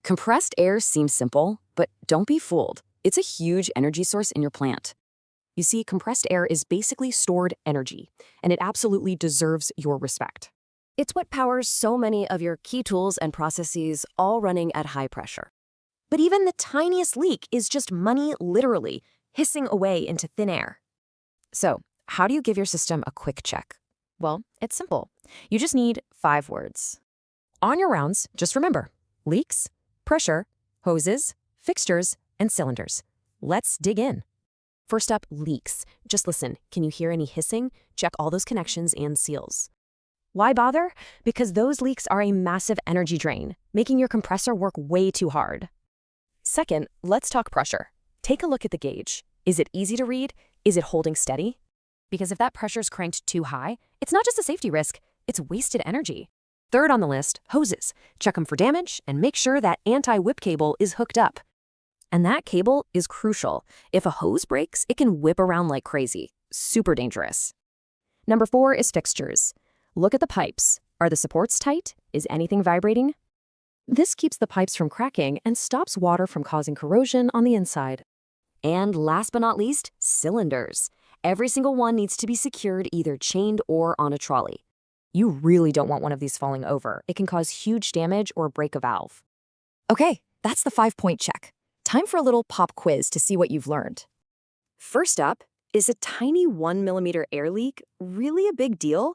Compressed air seems simple, but don't be fooled. It's a huge energy source in your plant. You see, compressed air is basically stored energy, and it absolutely deserves your respect. It's what powers so many of your key tools and processes, all running at high pressure. But even the tiniest leak is just money literally hissing away into thin air. So, how do you give your system a quick check? Well, it's simple. You just need 5 words. On your rounds, just remember: leaks, pressure, hoses, fixtures, and cylinders. Let's dig in. First up, leaks. Just listen. Can you hear any hissing? Check all those connections and seals. Why bother? Because those leaks are a massive energy drain, making your compressor work way too hard. Second, let's talk pressure. Take a look at the gauge. Is it easy to read? Is it holding steady? Because if that pressure's cranked too high, it's not just a safety risk, it's wasted energy. Third on the list, hoses. Check them for damage and make sure that anti-whip cable is hooked up. And that cable is crucial. If a hose breaks, it can whip around like crazy. Super dangerous. Number 4 is fixtures. Look at the pipes. Are the supports tight? Is anything vibrating? This keeps the pipes from cracking and stops water from causing corrosion on the inside. And last but not least, cylinders. Every single one needs to be secured, either chained or on a trolley. You really don't want one of these falling over. It can cause huge damage or break a valve. Okay, that's the 5-point check. Time for a little pop quiz to see what you've learned. First up, is a tiny 1 mm air leak really a big deal?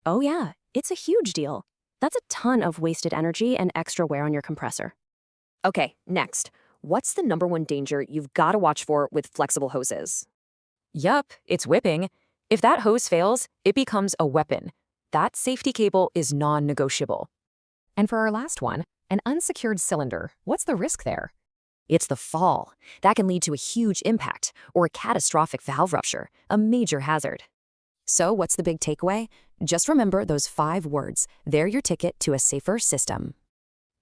Oh yeah, it's a huge deal. That's a ton of wasted energy and extra wear on your compressor. Okay, next. What's the number 1 danger you've got to watch for with flexible hoses? Yup, it's whipping. If that hose fails, it becomes a weapon. That safety cable is non-negotiable. And for our last one, an unsecured cylinder. What's the risk there? It's the fall. That can lead to a huge impact or a catastrophic valve rupture, a major hazard. So what's the big takeaway? Just remember those 5 words. They're your ticket to a safer system.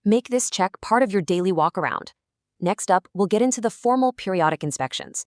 Make this check part of your daily walk-around. Next up, we'll get into the formal periodic inspections.